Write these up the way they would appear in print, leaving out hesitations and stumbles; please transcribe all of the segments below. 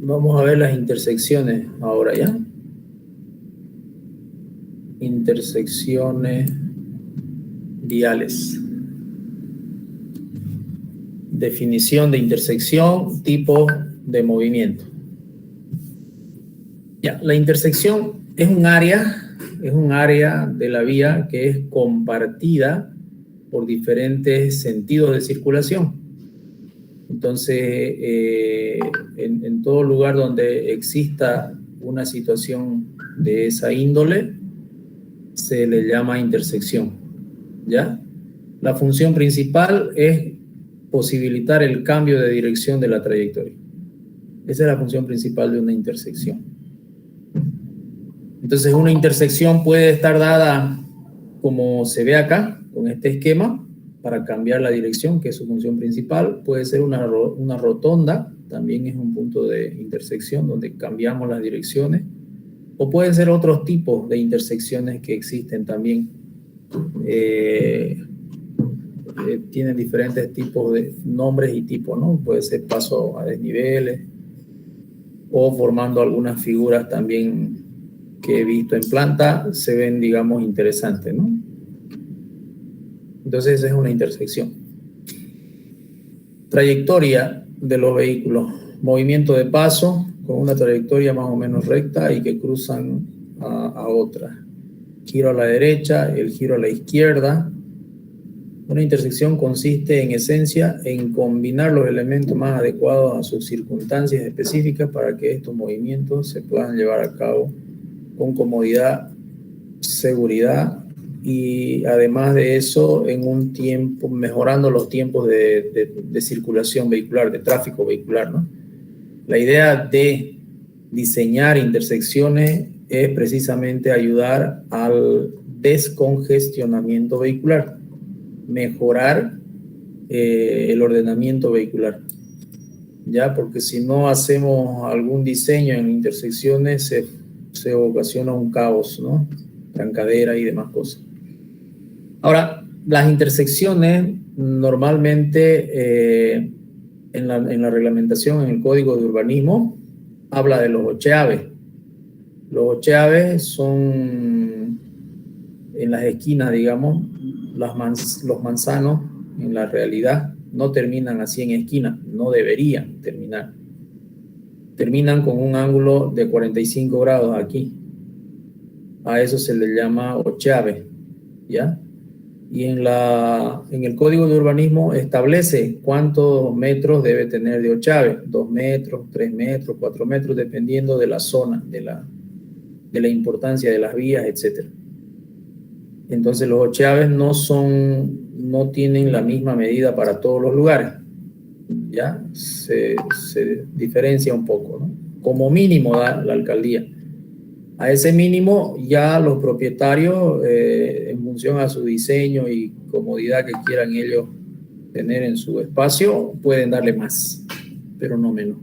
Vamos a ver las intersecciones ahora, ¿ya? Intersecciones viales. Definición de intersección, tipo de movimiento. Ya, la intersección es un área de la vía que es compartida por diferentes sentidos de circulación. Entonces, en todo lugar donde exista una situación de esa índole, se le llama intersección, ¿ya? La función principal es posibilitar el cambio de dirección de la trayectoria. Esa es la función principal de una intersección. Entonces, una intersección puede estar dada como se ve acá, con este esquema, para cambiar la dirección, que es su función principal. Puede ser una rotonda, también es un punto de intersección donde cambiamos las direcciones. O pueden ser otros tipos de intersecciones que existen también. Tienen diferentes tipos de nombres y tipos, ¿no? Puede ser paso a desniveles o formando algunas figuras también que he visto en planta, se ven, digamos, interesantes, ¿no? Entonces esa es una intersección. Trayectoria de los vehículos. Movimiento de paso con una trayectoria más o menos recta y que cruzan a otra. Giro a la derecha, el giro a la izquierda. Una intersección consiste en esencia en combinar los elementos más adecuados a sus circunstancias específicas para que estos movimientos se puedan llevar a cabo con comodidad, seguridad y además de eso en un tiempo, mejorando los tiempos de circulación vehicular, de tráfico vehicular, ¿no? La idea de diseñar intersecciones es precisamente ayudar al descongestionamiento vehicular, mejorar el ordenamiento vehicular, ya, porque si no hacemos algún diseño en intersecciones se ocasiona un caos, ¿no? Trancadera y demás cosas. Ahora, las intersecciones normalmente en la reglamentación, en el Código de Urbanismo, habla de los ocheaves. Los ocheaves son en las esquinas, digamos, los manzanos en la realidad no terminan así en esquina, no deberían terminar. Terminan con un ángulo de 45 grados aquí. A eso se le llama ocheave, ¿ya? Y en el Código de Urbanismo establece cuántos metros debe tener de ocheave, 2 metros, 3 metros, 4 metros, dependiendo de la zona, de la importancia de las vías, etc. Entonces los ocheaves no tienen la misma medida para todos los lugares, ¿ya? Se diferencia un poco, ¿no? Como mínimo da la alcaldía. A ese mínimo ya los propietarios, en función a su diseño y comodidad que quieran ellos tener en su espacio, pueden darle más, pero no menos.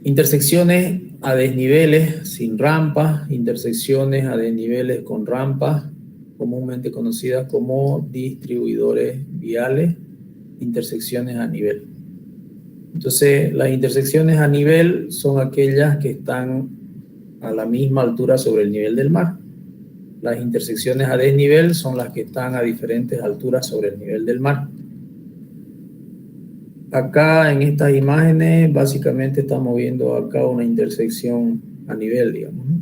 Intersecciones a desniveles sin rampas, intersecciones a desniveles con rampas, comúnmente conocidas como distribuidores viales, intersecciones a nivel. Entonces, las intersecciones a nivel son aquellas que están a la misma altura sobre el nivel del mar. Las intersecciones a desnivel son las que están a diferentes alturas sobre el nivel del mar. Acá en estas imágenes básicamente estamos viendo acá una intersección a nivel, digamos, ¿no?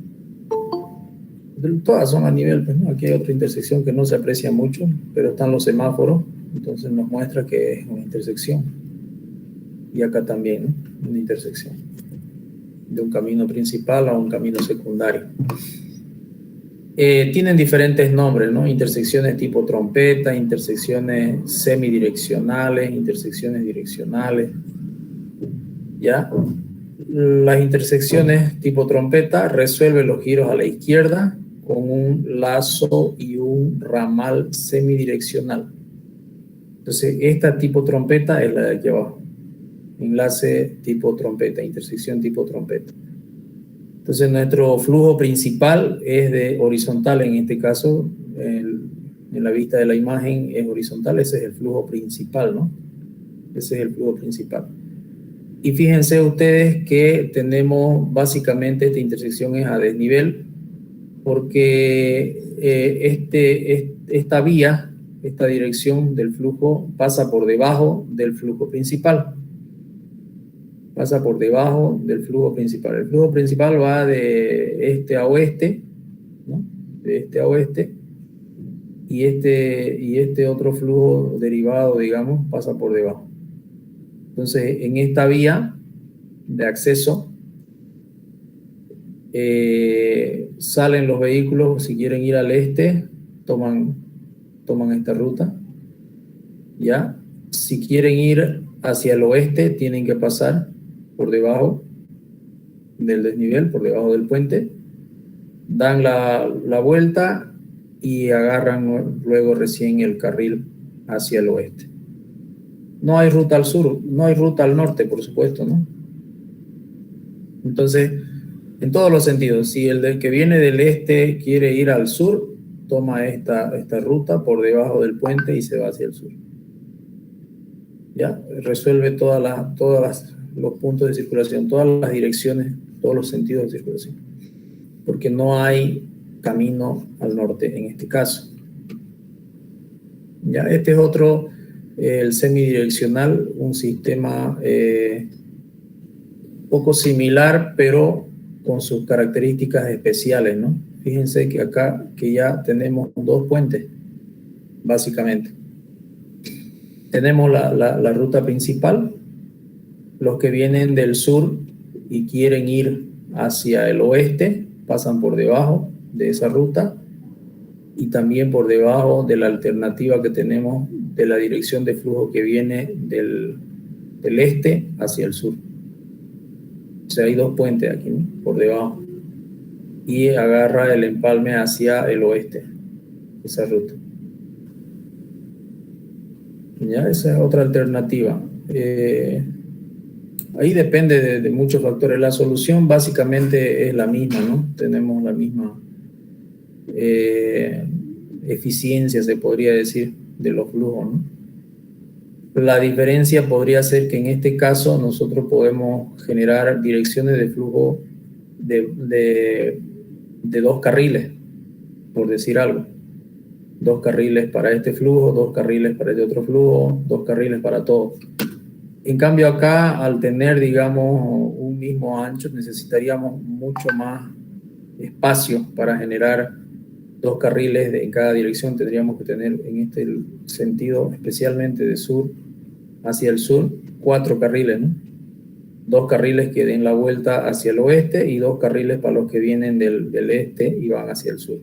Todas son a nivel, pues, ¿no? Aquí hay otra intersección que no se aprecia mucho, pero están los semáforos, entonces nos muestra que es una intersección. Y acá también, ¿no? Una intersección de un camino principal a un camino secundario. Tienen diferentes nombres, ¿no? Intersecciones tipo trompeta, intersecciones semidireccionales, intersecciones direccionales, ¿ya? Las intersecciones tipo trompeta resuelven los giros a la izquierda con un lazo y un ramal semidireccional. Entonces, esta tipo trompeta es la de aquí abajo. Enlace tipo trompeta, intersección tipo trompeta. Entonces nuestro flujo principal es de horizontal, en este caso, en la vista de la imagen es horizontal, ese es el flujo principal, ¿no? Ese es el flujo principal. Y fíjense ustedes que tenemos básicamente esta intersección es a desnivel, porque esta vía, esta dirección del flujo pasa por debajo del flujo principal. Pasa por debajo del flujo principal. El flujo principal va de este a oeste, ¿no? De este a oeste, y este otro flujo derivado, digamos, pasa por debajo. Entonces, en esta vía de acceso, salen los vehículos, si quieren ir al este, toman esta ruta, ¿ya? Si quieren ir hacia el oeste, tienen que pasar por debajo del desnivel, por debajo del puente, dan la vuelta y agarran luego recién el carril hacia el oeste. No hay ruta al sur, no hay ruta al norte, por supuesto, ¿no? Entonces, en todos los sentidos, si el que viene del este quiere ir al sur, toma esta ruta por debajo del puente y se va hacia el sur. ¿Ya? Resuelve todos los puntos de circulación, todas las direcciones, todos los sentidos de circulación. Porque no hay camino al norte en este caso. ¿Ya? Este es otro, el semidireccional, un sistema poco similar, pero con sus características especiales, ¿no? Fíjense que acá que ya tenemos dos puentes, básicamente. Tenemos la ruta principal, los que vienen del sur y quieren ir hacia el oeste, pasan por debajo de esa ruta y también por debajo de la alternativa que tenemos de la dirección de flujo que viene del este hacia el sur. O sea, hay dos puentes aquí, ¿no? Por debajo. Y agarra el empalme hacia el oeste, esa ruta. ¿Ya? Esa es otra alternativa. Ahí depende de muchos factores. La solución básicamente es la misma, ¿no? Tenemos la misma eficiencia, se podría decir, de los flujos, ¿no? La diferencia podría ser que en este caso nosotros podemos generar direcciones de flujo de dos carriles, por decir algo. Dos carriles para este flujo, dos carriles para este otro flujo, dos carriles para todo. En cambio acá, al tener, digamos, un mismo ancho, necesitaríamos mucho más espacio para generar dos carriles en cada dirección. Tendríamos que tener en este sentido, especialmente de sur hacia el sur, 4 carriles, ¿no? 2 carriles que den la vuelta hacia el oeste y 2 carriles para los que vienen del este y van hacia el sur.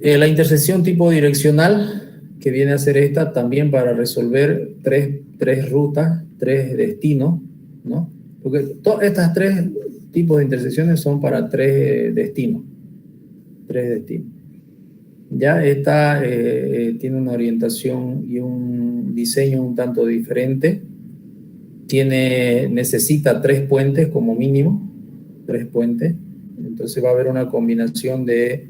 La intersección tipo direccional, que viene a ser esta también para resolver tres rutas, 3 destinos, ¿no? Porque estas 3 tipos de intersecciones son para 3 destinos. 3 destinos. Ya esta tiene una orientación y un diseño un tanto diferente. Necesita 3 puentes como mínimo, 3 puentes. Entonces va a haber una combinación de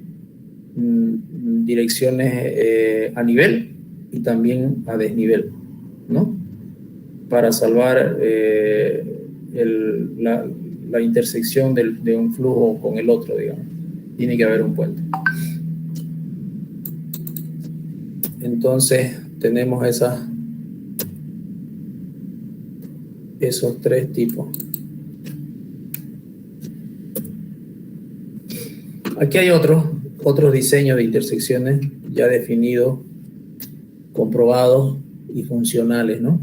direcciones a nivel y también a desnivel, ¿no? Para salvar la intersección de un flujo con el otro, digamos. Tiene que haber un puente. Entonces tenemos esos 3 tipos. Aquí hay otros diseños de intersecciones ya definidos, comprobados y funcionales, ¿no?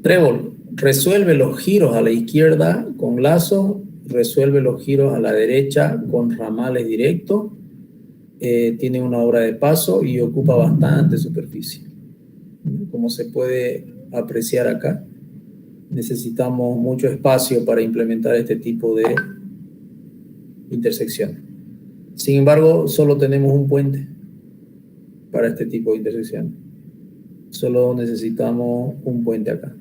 Trébol resuelve los giros a la izquierda con lazos, resuelve los giros a la derecha con ramales directos, tiene una obra de paso y ocupa bastante superficie. Como se puede apreciar acá, necesitamos mucho espacio para implementar este tipo de intersección. Sin embargo, solo tenemos un puente para este tipo de intersección. Solo necesitamos un puente acá.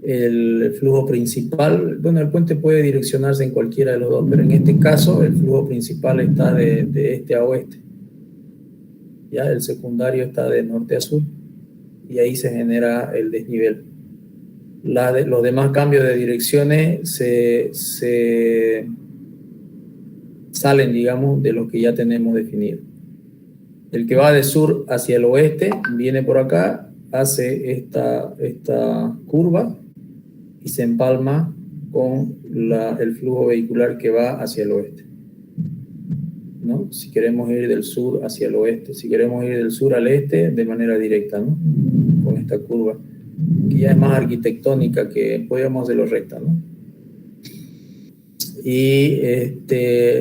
El flujo principal, bueno, el puente puede direccionarse en cualquiera de los dos, pero en este caso el flujo principal está de este a oeste. Ya el secundario está de norte a sur y ahí se genera el desnivel. Los demás cambios de direcciones se salen, digamos, de lo que ya tenemos definido. El que va de sur hacia el oeste viene por acá, hace esta curva y se empalma con el flujo vehicular que va hacia el oeste, ¿no? Si queremos ir del sur hacia el oeste, si queremos ir del sur al este de manera directa, ¿no? Con esta curva, que ya es más arquitectónica, que podríamos hacerlo recta, ¿no? Y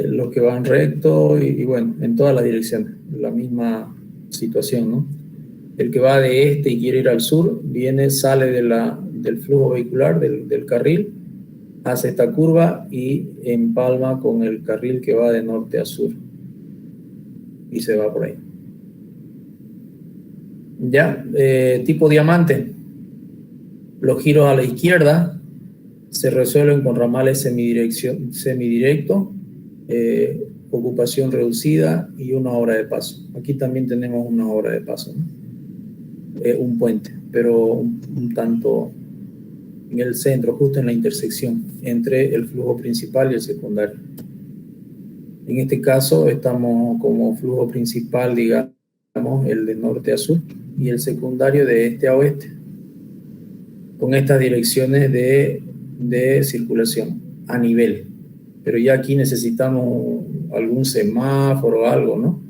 los que van recto y bueno, en todas las direcciones, la misma situación, ¿no? El que va de este y quiere ir al sur, sale del flujo vehicular, del carril, hace esta curva y empalma con el carril que va de norte a sur. Y se va por ahí. Ya, tipo diamante. Los giros a la izquierda se resuelven con ramales semidirectos, ocupación reducida y una hora de paso. Aquí también tenemos una hora de paso, ¿no? Un puente, pero un tanto en el centro, justo en la intersección entre el flujo principal y el secundario. En este caso estamos como flujo principal, digamos, el de norte a sur y el secundario de este a oeste, con estas direcciones de circulación a nivel. Pero ya aquí necesitamos algún semáforo o algo, ¿no?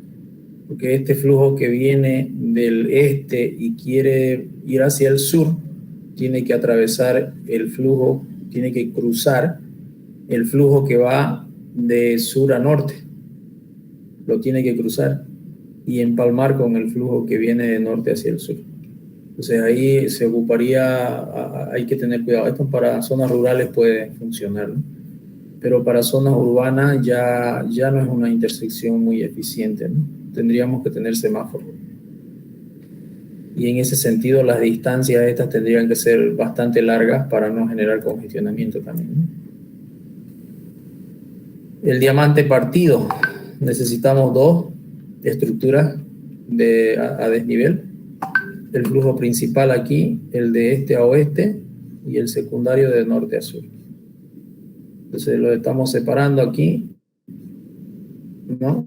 Porque este flujo que viene del este y quiere ir hacia el sur, tiene que atravesar el flujo, tiene que cruzar el flujo que va de sur a norte. Lo tiene que cruzar y empalmar con el flujo que viene de norte hacia el sur. Entonces ahí se ocuparía, hay que tener cuidado. Esto para zonas rurales puede funcionar, ¿no? Pero para zonas urbanas ya no es una intersección muy eficiente, ¿no? Tendríamos que tener semáforos. Y en ese sentido las distancias estas tendrían que ser bastante largas para no generar congestionamiento también, ¿no? El diamante partido. Necesitamos dos estructuras a desnivel. El flujo principal aquí, el de este a oeste, y el secundario de norte a sur. Entonces lo estamos separando aquí, ¿no?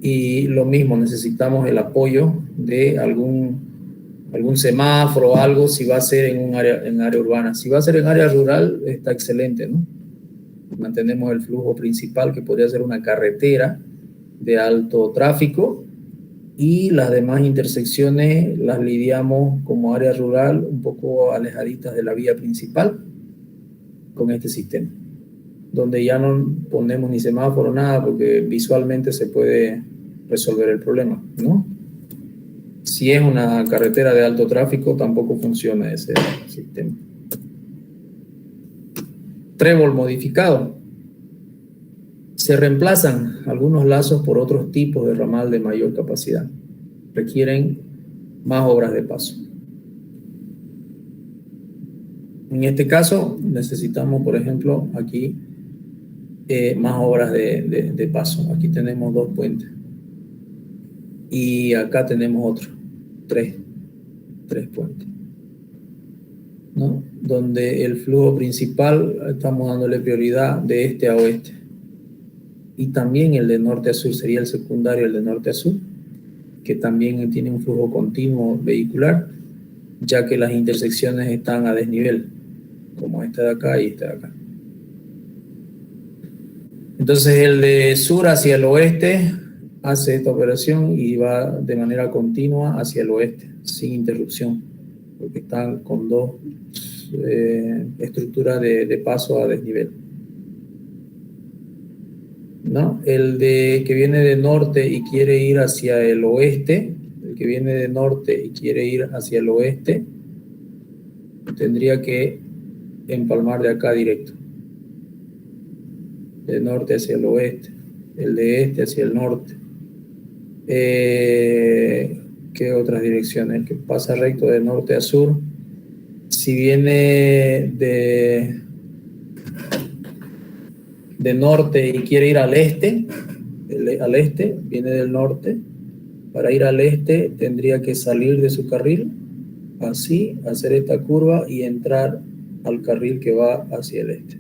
Y lo mismo, necesitamos el apoyo de algún semáforo o algo si va a ser en área urbana. Si va a ser en área rural, está excelente, ¿no? Mantenemos el flujo principal, que podría ser una carretera de alto tráfico, y las demás intersecciones las lidiamos como área rural, un poco alejaditas de la vía principal, con este sistema, donde ya no ponemos ni semáforo, nada, porque visualmente se puede resolver el problema, ¿no? Si es una carretera de alto tráfico, tampoco funciona ese sistema. Trébol modificado. Se reemplazan algunos lazos por otros tipos de ramal de mayor capacidad. Requieren más obras de paso. En este caso necesitamos, por ejemplo, aquí más obras de paso. Aquí tenemos dos puentes. Y acá tenemos otro. Tres puentes, ¿no? Donde el flujo principal estamos dándole prioridad de este a oeste. Y también el de norte a sur sería el secundario, el de norte a sur, que también tiene un flujo continuo vehicular, ya que las intersecciones están a desnivel, como esta de acá y esta de acá. Entonces el de sur hacia el oeste hace esta operación y va de manera continua hacia el oeste, sin interrupción, porque están con dos estructuras de paso a desnivel, ¿no? El que viene de norte y quiere ir hacia el oeste, el que viene de norte y quiere ir hacia el oeste, tendría que empalmar de acá directo, de norte hacia el oeste, el de este hacia el norte. ¿Qué otras direcciones? Que pasa recto de norte a sur. Si viene de norte y quiere ir al este, viene del norte Para ir al este tendría que salir de su carril, así, hacer esta curva y entrar al carril que va hacia el este,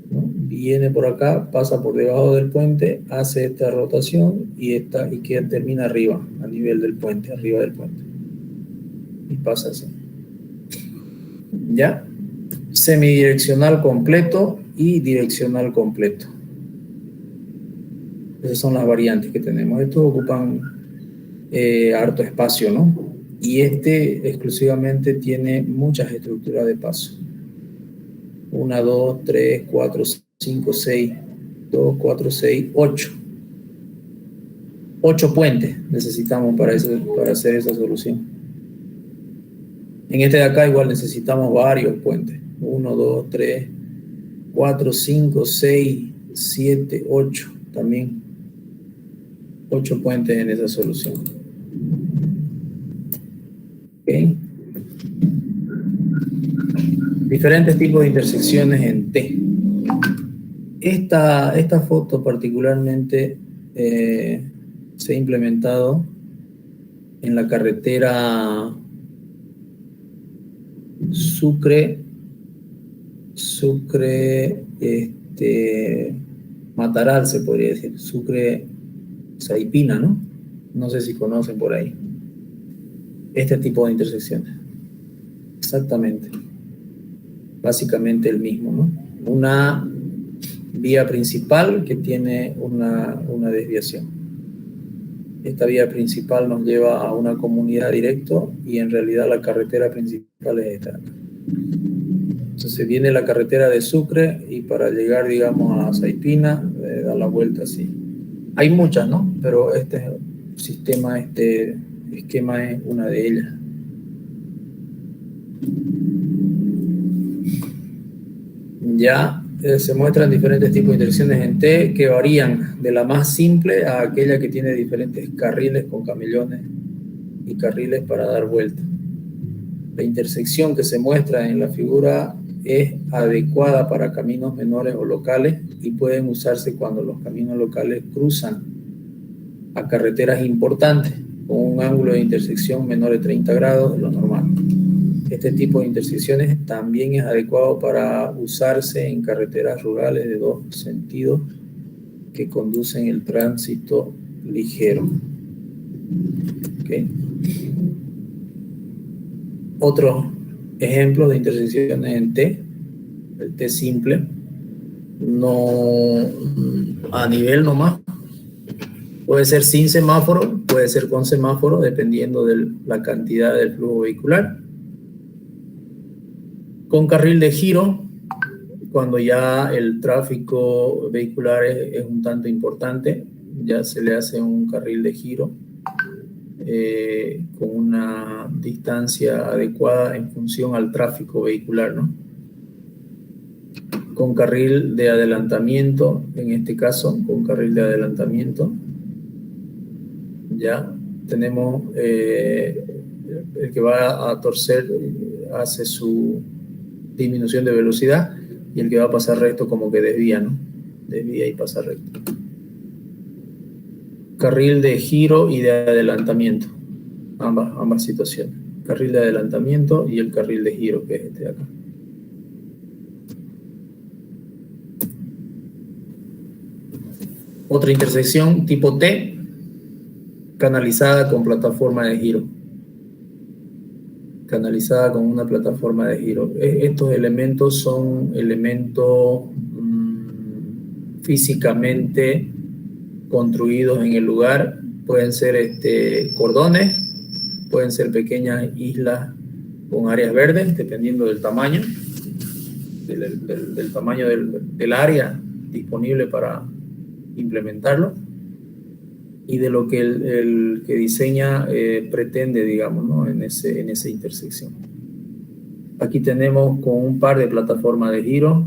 ¿no? Viene por acá, pasa por debajo del puente, hace esta rotación y termina arriba, a nivel del puente, arriba del puente. Y pasa así. ¿Ya? Semidireccional completo y direccional completo. Esas son las variantes que tenemos. Estos ocupan harto espacio, ¿no? Y este exclusivamente tiene muchas estructuras de paso. 1, 2, 3, 4, 5, 6, 2, 4, 6, 8. 8 puentes necesitamos para hacer esa solución. En este de acá igual necesitamos varios puentes. 1, 2, 3, 4, 5, 6, 7, 8 también. 8 puentes en esa solución. Okay. Diferentes tipos de intersecciones en T. Esta foto particularmente se ha implementado en la carretera Sucre, Mataral, se podría decir, Sucre, Saipina, ¿no? No sé si conocen por ahí. Este tipo de intersecciones. Exactamente. Básicamente el mismo, ¿no? Una vía principal que tiene una desviación. Esta vía principal nos lleva a una comunidad directo y en realidad la carretera principal es esta. Entonces viene la carretera de Sucre y para llegar, digamos, a Saipina, da la vuelta así. Hay muchas, ¿no? Pero este sistema, este esquema es una de ellas. Ya se muestran diferentes tipos de intersecciones en T que varían de la más simple a aquella que tiene diferentes carriles con camellones y carriles para dar vuelta. La intersección que se muestra en la figura es adecuada para caminos menores o locales y pueden usarse cuando los caminos locales cruzan a carreteras importantes con un ángulo de intersección menor de 30 grados de lo normal. Este tipo de intersecciones también es adecuado para usarse en carreteras rurales de dos sentidos que conducen el tránsito ligero. ¿Okay? Otros ejemplos de intersecciones en T, el T simple, no a nivel nomás. Puede ser sin semáforo, puede ser con semáforo, dependiendo de la cantidad del flujo vehicular. Con carril de giro, cuando ya el tráfico vehicular es un tanto importante, ya se le hace un carril de giro con una distancia adecuada en función al tráfico vehicular, ¿no? Con carril de adelantamiento, en este caso, con carril de adelantamiento, ya tenemos el que va a torcer hace su disminución de velocidad y el que va a pasar recto como que desvía, ¿no? Desvía y pasa recto. Carril de giro y de adelantamiento, ambas situaciones. Carril de adelantamiento y el carril de giro, que es este de acá. Otra intersección tipo T, canalizada con plataforma de giro. Canalizada con una plataforma de giro. Estos elementos son elementos físicamente construidos en el lugar. Pueden ser cordones, pueden ser pequeñas islas con áreas verdes, dependiendo del tamaño, del tamaño del área disponible para implementarlo y de lo que el que diseña pretende, digamos, ¿no? en esa intersección. Aquí tenemos con un par de plataformas de giro,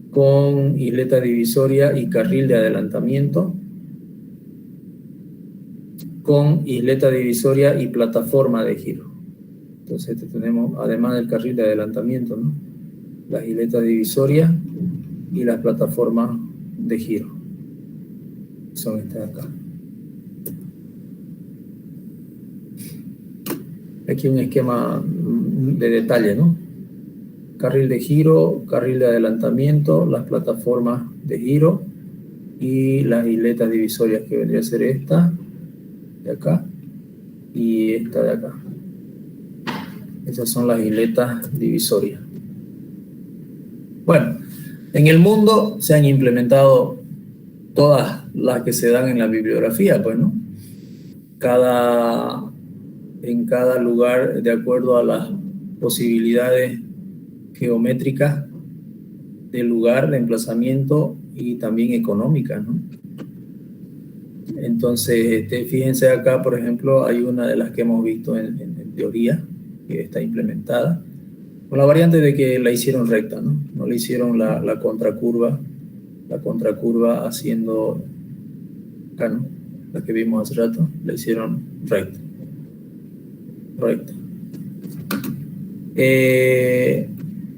con isleta divisoria y carril de adelantamiento, con isleta divisoria y plataforma de giro. Entonces tenemos, además del carril de adelantamiento, ¿no? Las isletas divisorias y las plataformas de giro. son estas de acá. Aquí un esquema de detalle, ¿no? Carril de giro, carril de adelantamiento, las plataformas de giro y las isletas divisorias, que vendría a ser esta de acá y esta de acá. Esas son las isletas divisorias. Bueno, en el mundo se han implementado todas las que se dan en la bibliografía, pues, ¿no? En cada lugar, de acuerdo a las posibilidades geométricas del lugar de emplazamiento y también económicas, ¿no? Entonces, fíjense acá, por ejemplo, hay una de las que hemos visto en teoría, que está implementada, con la variante de que la hicieron recta, ¿no? No le hicieron la contracurva haciendo, acá, ¿no? La que vimos hace rato, la hicieron recta.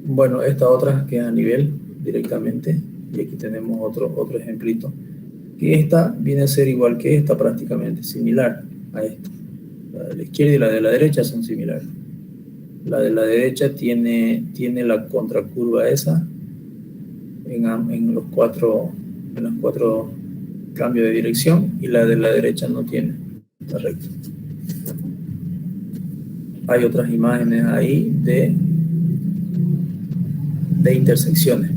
Bueno, esta otra que es a nivel directamente, y aquí tenemos otro ejemplito, que esta viene a ser igual que esta prácticamente, similar a esta. La de la izquierda y la de la derecha son similares. La de la derecha tiene la contracurva esa en los cuatro cambios de dirección, y la de la derecha no tiene, está recta. Hay otras imágenes ahí de intersecciones.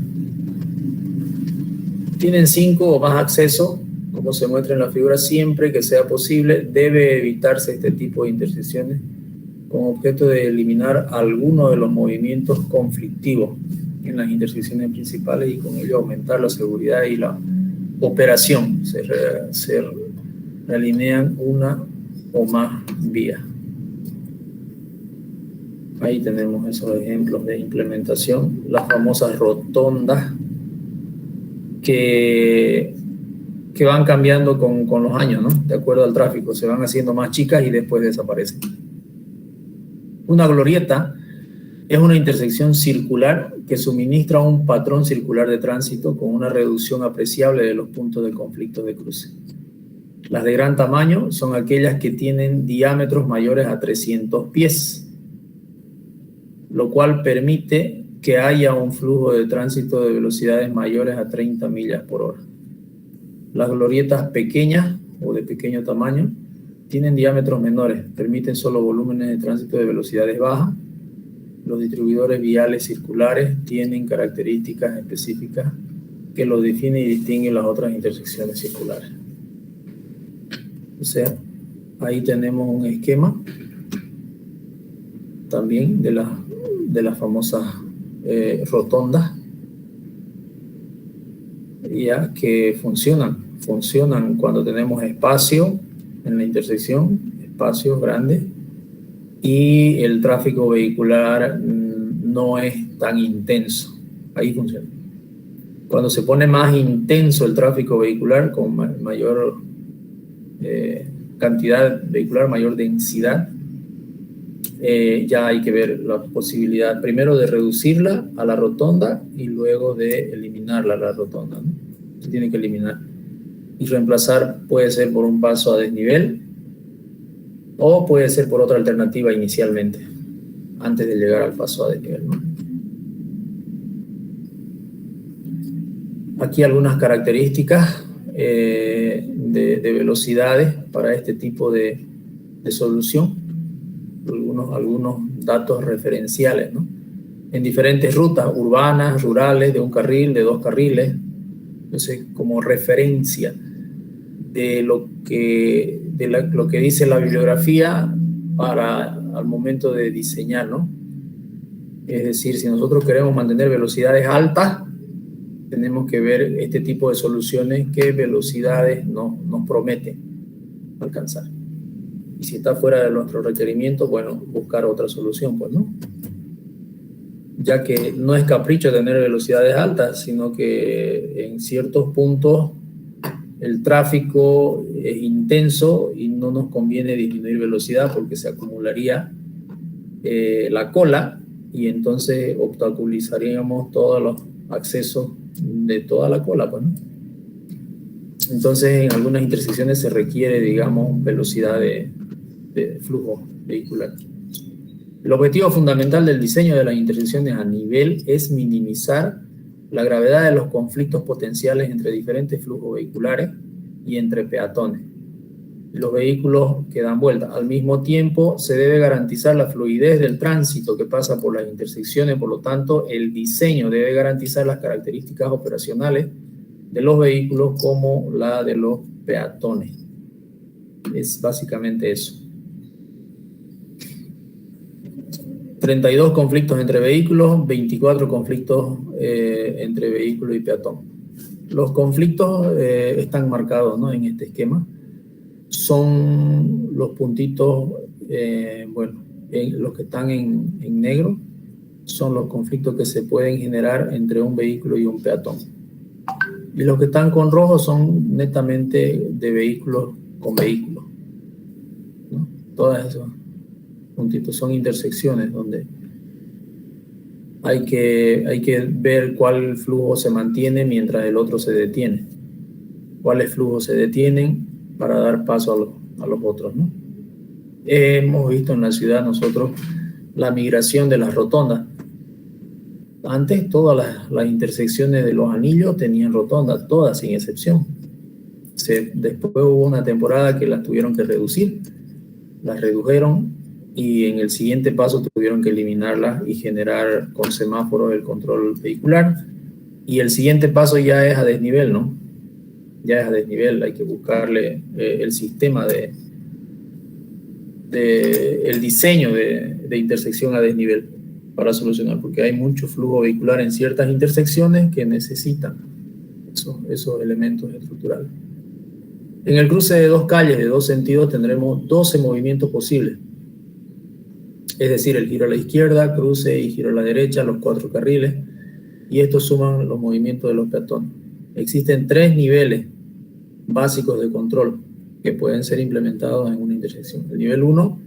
Tienen 5 o más accesos, como se muestra en la figura. Siempre que sea posible, debe evitarse este tipo de intersecciones con objeto de eliminar alguno de los movimientos conflictivos en las intersecciones principales y con ello aumentar la seguridad y la operación. Se realinean una o más vías. Ahí tenemos esos ejemplos de implementación, las famosas rotondas que van cambiando con los años, ¿no? De acuerdo al tráfico, se van haciendo más chicas y después desaparecen. Una glorieta es una intersección circular que suministra un patrón circular de tránsito con una reducción apreciable de los puntos de conflicto de cruce. Las de gran tamaño son aquellas que tienen diámetros mayores a 300 pies, lo cual permite que haya un flujo de tránsito de velocidades mayores a 30 millas por hora. Las glorietas pequeñas o de pequeño tamaño tienen diámetros menores, permiten solo volúmenes de tránsito de velocidades bajas. Los distribuidores viales circulares tienen características específicas que los definen y distinguen las otras intersecciones circulares. O sea, ahí tenemos un esquema también de las famosas rotondas, ya que funcionan cuando tenemos espacio en la intersección, espacios grandes, y el tráfico vehicular no es tan intenso. Ahí funciona. Cuando se pone más intenso el tráfico vehicular, con mayor cantidad vehicular, mayor densidad, ya hay que ver la posibilidad primero de reducirla a la rotonda y luego de eliminarla a la rotonda, ¿no? Se tiene que eliminar y reemplazar. Puede ser por un paso a desnivel o puede ser por otra alternativa inicialmente, antes de llegar al paso a desnivel, ¿no? Aquí algunas características de velocidades para este tipo de solución. Algunos datos referenciales, ¿no? En diferentes rutas urbanas, rurales, de un carril, de 2 carriles. Entonces, como referencia de lo que dice la bibliografía al momento de diseñar, ¿no? Es decir, si nosotros queremos mantener velocidades altas, tenemos que ver este tipo de soluciones, qué velocidades nos prometen alcanzar. Y si está fuera de nuestro requerimiento, bueno, buscar otra solución, pues, ¿no? Ya que no es capricho tener velocidades altas, sino que en ciertos puntos el tráfico es intenso y no nos conviene disminuir velocidad porque se acumularía la cola y entonces obstaculizaríamos todos los accesos de toda la cola, pues, ¿no? Entonces, en algunas intersecciones se requiere, digamos, velocidad de flujo vehicular. El objetivo fundamental del diseño de las intersecciones a nivel es minimizar la gravedad de los conflictos potenciales entre diferentes flujos vehiculares y entre peatones y los vehículos que dan vuelta. Al mismo tiempo, se debe garantizar la fluidez del tránsito que pasa por las intersecciones. Por lo tanto, el diseño debe garantizar las características operacionales de los vehículos como la de los peatones. Es básicamente eso. 32 conflictos entre vehículos, 24 conflictos entre vehículo y peatón. Los conflictos están marcados, ¿no?, en este esquema. Son los puntitos, bueno, los que están en negro son los conflictos que se pueden generar entre un vehículo y un peatón. Y los que están con rojo son netamente de vehículos con vehículos, ¿no? Todos esos puntitos son intersecciones donde hay que ver cuál flujo se mantiene mientras el otro se detiene. Cuáles flujos se detienen para dar paso a los otros, ¿no? Hemos visto en la ciudad nosotros la migración de las rotondas. Antes todas las intersecciones de los anillos tenían rotondas, todas sin excepción. Después hubo una temporada que las tuvieron que reducir, las redujeron y en el siguiente paso tuvieron que eliminarlas y generar con semáforos el control vehicular. Y el siguiente paso ya es a desnivel, ¿no? Ya es a desnivel, hay que buscarle el sistema el diseño de intersección a desnivel para solucionar, porque hay mucho flujo vehicular en ciertas intersecciones que necesitan esos elementos estructurales. En el cruce de dos calles de dos sentidos tendremos 12 movimientos posibles, es decir, el giro a la izquierda, cruce y giro a la derecha, los 4 carriles, y estos suman los movimientos de los peatones. Existen 3 niveles básicos de control que pueden ser implementados en una intersección. El nivel 1,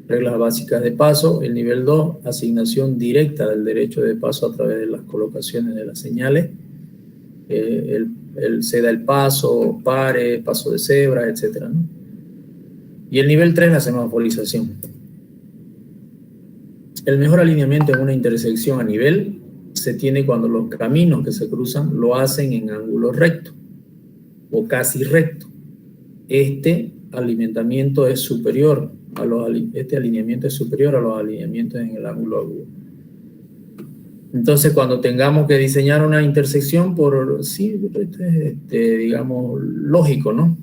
reglas básicas de paso. El nivel 2, asignación directa del derecho de paso a través de las colocaciones de las señales. Se da el paso, pare, paso de cebra, etc., ¿no? Y el nivel 3, la semaforización. El mejor alineamiento en una intersección a nivel se tiene cuando los caminos que se cruzan lo hacen en ángulo recto o casi recto. Este alineamiento es superior a los alineamientos en el ángulo agudo. Entonces, cuando tengamos que diseñar una intersección, digamos, lógico, ¿no?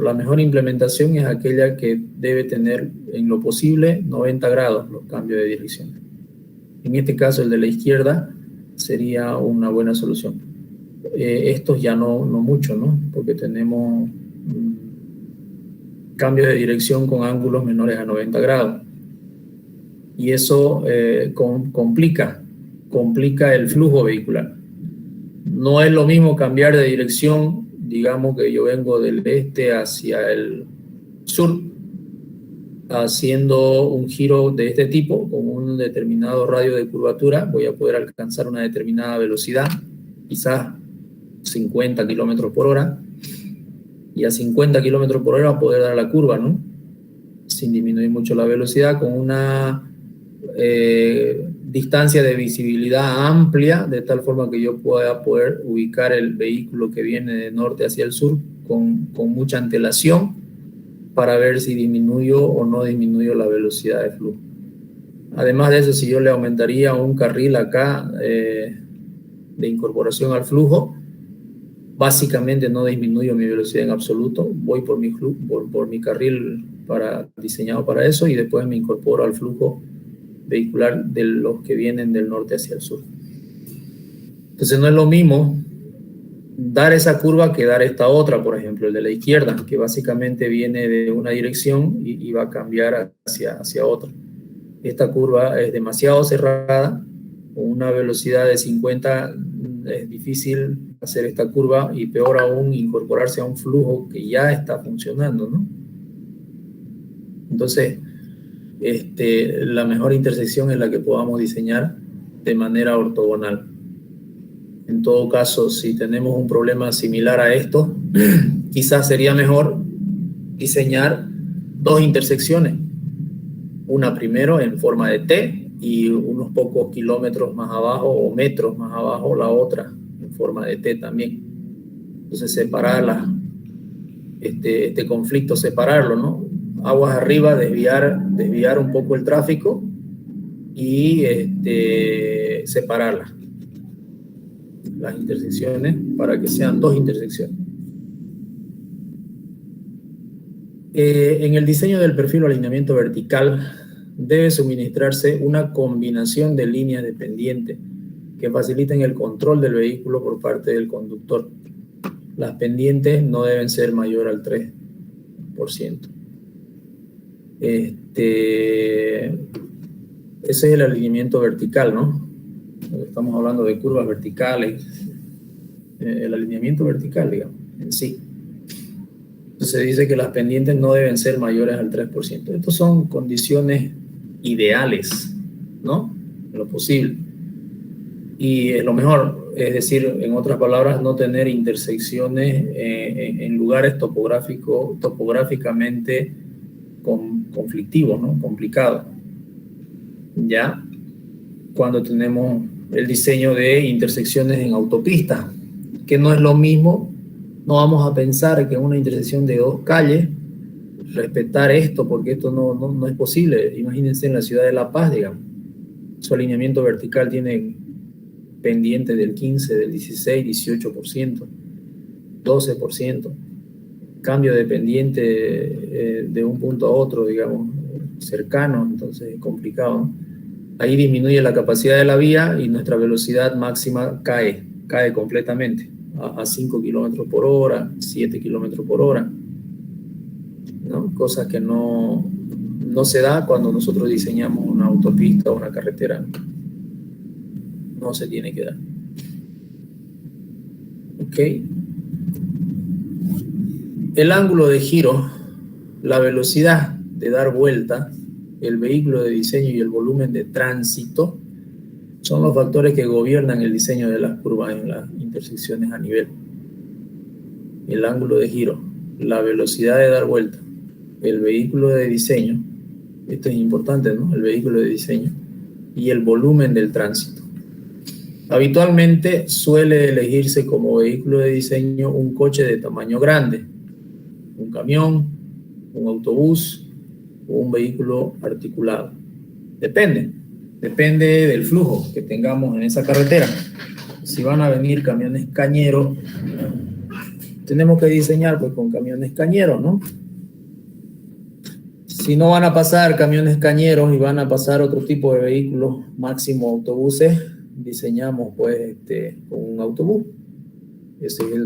La mejor implementación es aquella que debe tener en lo posible 90 grados los cambios de dirección. En este caso, el de la izquierda sería una buena solución. Estos ya no mucho, ¿no? Porque tenemos cambios de dirección con ángulos menores a 90 grados. Y eso complica el flujo vehicular. No es lo mismo cambiar de dirección, digamos que yo vengo del este hacia el sur, haciendo un giro de este tipo, con un determinado radio de curvatura, voy a poder alcanzar una determinada velocidad, quizás 50 kilómetros por hora, y a 50 kilómetros por hora poder dar la curva, ¿no? Sin disminuir mucho la velocidad, con una distancia de visibilidad amplia, de tal forma que yo pueda poder ubicar el vehículo que viene de norte hacia el sur con mucha antelación para ver si disminuyo o no disminuyo la velocidad de flujo. Además de eso, si yo le aumentaría un carril acá de incorporación al flujo, básicamente no disminuyo mi velocidad en absoluto, voy por mi carril diseñado para eso y después me incorporo al flujo vehicular de los que vienen del norte hacia el sur. Entonces no es lo mismo dar esa curva que dar esta otra, por ejemplo, el de la izquierda, que básicamente viene de una dirección y va a cambiar hacia otra. Esta curva es demasiado cerrada, con una velocidad de 50 es difícil hacer esta curva y peor aún incorporarse a un flujo que ya está funcionando, ¿no? Entonces, la mejor intersección es la que podamos diseñar de manera ortogonal. En todo caso, si tenemos un problema similar a esto, quizás sería mejor diseñar dos intersecciones. Una primero en forma de T y unos pocos kilómetros más abajo o metros más abajo la otra en forma de T también. Entonces separarlas, este conflicto separarlo, ¿no? Aguas arriba, desviar un poco el tráfico y separarlas, las intersecciones, para que sean dos intersecciones. En el diseño del perfil o alineamiento vertical debe suministrarse una combinación de líneas de pendiente que faciliten el control del vehículo por parte del conductor. Las pendientes no deben ser mayor al 3%. Ese es el alineamiento vertical, ¿no? Estamos hablando de curvas verticales, el alineamiento vertical, digamos, en sí. Entonces se dice que las pendientes no deben ser mayores al 3%. Estas son condiciones ideales, ¿no? En lo posible. Y es lo mejor, es decir, en otras palabras, no tener intersecciones en lugares topográficamente conflictivos, ¿no? Complicados. Ya cuando tenemos el diseño de intersecciones en autopistas, que no es lo mismo, no vamos a pensar que en una intersección de dos calles respetar esto, porque esto no es posible. Imagínense en la ciudad de La Paz, digamos, su alineamiento vertical tiene pendiente del 15, del 16, 18%, 12%, cambio de pendiente de un punto a otro, digamos, cercano, entonces es complicado, ¿no? Ahí disminuye la capacidad de la vía y nuestra velocidad máxima cae completamente a 5 kilómetros por hora, 7 kilómetros por hora, ¿no? Cosa que no se da cuando nosotros diseñamos una autopista o una carretera. No se tiene que dar. Ok. El ángulo de giro, la velocidad de dar vuelta, el vehículo de diseño y el volumen de tránsito son los factores que gobiernan el diseño de las curvas en las intersecciones a nivel. El ángulo de giro, la velocidad de dar vuelta, el vehículo de diseño, esto es importante, ¿no? El vehículo de diseño y el volumen del tránsito. Habitualmente suele elegirse como vehículo de diseño un coche de tamaño grande, un camión, un autobús o un vehículo articulado. Depende del flujo que tengamos en esa carretera. Si van a venir camiones cañeros, tenemos que diseñar pues con camiones cañeros, ¿no? Si no van a pasar camiones cañeros y van a pasar otro tipo de vehículos, máximo autobuses, diseñamos pues con un autobús. Ese es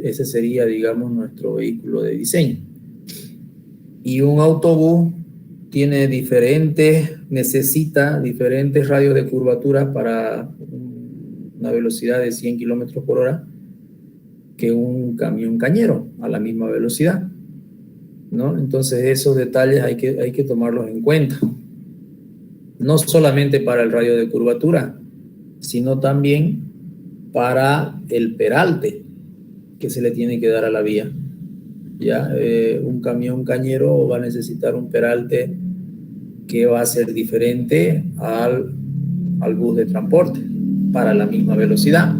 ese sería, digamos, nuestro vehículo de diseño. Y un autobús necesita diferentes radios de curvatura para una velocidad de 100 kilómetros por hora que un camión cañero a la misma velocidad, ¿no? Entonces esos detalles hay que tomarlos en cuenta. No solamente para el radio de curvatura, sino también para el peralte que se le tiene que dar a la vía. Ya un camión cañero va a necesitar un peralte que va a ser diferente al bus de transporte para la misma velocidad,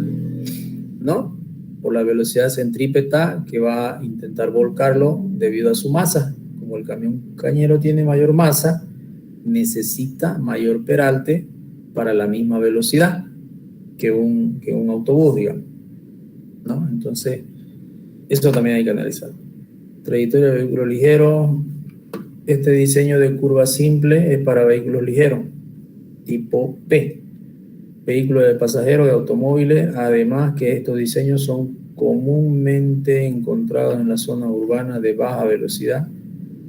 ¿no? Por la velocidad centrípeta que va a intentar volcarlo debido a su masa. Como el camión cañero tiene mayor masa, necesita mayor peralte para la misma velocidad que un autobús, digamos, ¿no? Entonces, eso también hay que analizar. Trayectoria de vehículos ligeros. Este diseño de curva simple es para vehículos ligeros, tipo P. Vehículos de pasajeros, de automóviles, además que estos diseños son comúnmente encontrados en la zona urbana de baja velocidad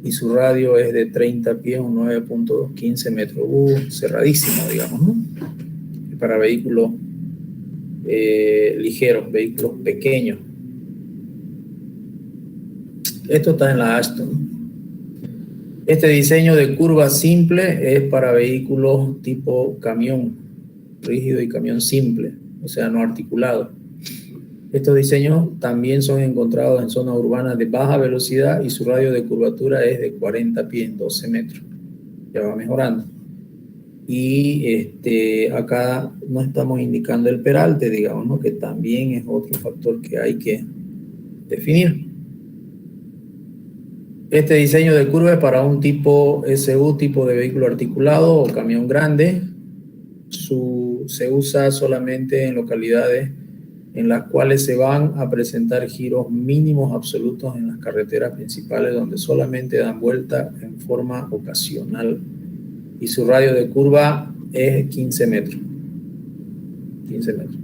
y su radio es de 30 pies o 9.15 metros. Cerradísimo, digamos, ¿no? Para vehículos ligeros, vehículos pequeños. Esto está en la Ashton. Este diseño de curva simple es para vehículos tipo camión rígido y camión simple. o sea, no articulado. Estos diseños también son encontrados en zonas urbanas de baja velocidad y su radio de curvatura es de 40 pies, 12 metros. Ya va mejorando. Y acá no estamos indicando el peralte, digamos, ¿no? Que también es otro factor que hay que definir. Este diseño de curva es para un tipo SU, tipo de vehículo articulado o camión grande. Se usa solamente en localidades en las cuales se van a presentar giros mínimos absolutos en las carreteras principales donde solamente dan vuelta en forma ocasional y su radio de curva es 15 metros. 15 metros.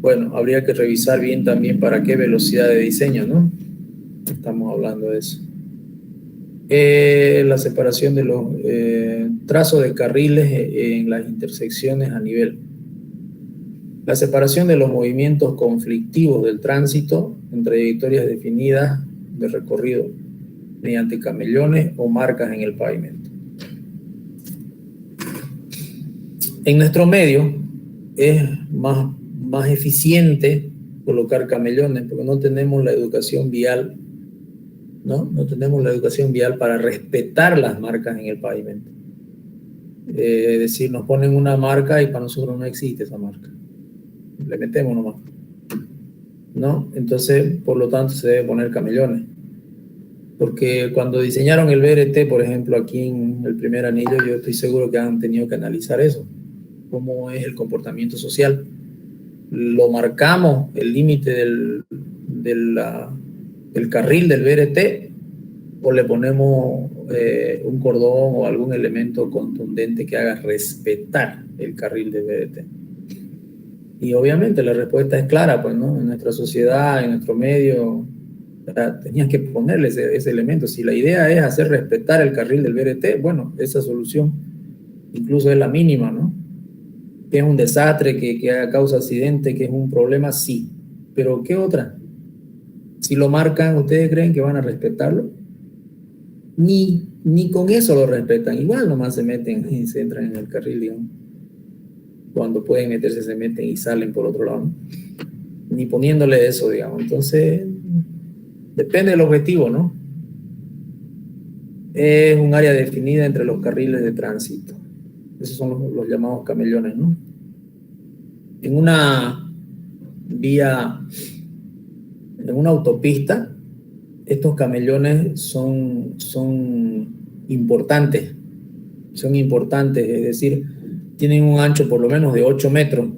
Bueno, habría que revisar bien también para qué velocidad de diseño, ¿no? Estamos hablando de eso. La separación de los trazos de carriles en las intersecciones a nivel. La separación de los movimientos conflictivos del tránsito en trayectorias definidas de recorrido mediante camellones o marcas en el pavimento. En nuestro medio es más eficiente colocar camellones porque no tenemos la educación vial, no tenemos la educación vial para respetar las marcas en el pavimento. Es decir, nos ponen una marca y para nosotros no existe esa marca. Le metemos nomás, ¿no? Entonces, por lo tanto, se debe poner camellones. Porque cuando diseñaron el BRT, por ejemplo, aquí en el primer anillo, yo estoy seguro que han tenido que analizar eso. Cómo es el comportamiento social. Lo marcamos, el límite del carril del BRT, o le ponemos un cordón o algún elemento contundente que haga respetar el carril del BRT. Y obviamente la respuesta es clara, pues, ¿no? En nuestra sociedad, en nuestro medio, tenías que ponerle ese elemento. Si la idea es hacer respetar el carril del BRT, bueno, esa solución incluso es la mínima, ¿no? Que es un desastre, que causa accidente, que es un problema, sí. Pero ¿qué otra? Si lo marcan, ¿ustedes creen que van a respetarlo? Ni con eso lo respetan. Igual nomás se meten y se entran en el carril, digamos. Cuando pueden meterse, se meten y salen por otro lado, ¿no? Ni poniéndole eso, digamos. Entonces, depende del objetivo, ¿no? Es un área definida entre los carriles de tránsito. Esos son los llamados camellones, ¿no? En una vía, en una autopista, estos camellones son importantes. Son importantes, es decir, tienen un ancho por lo menos de 8 metros,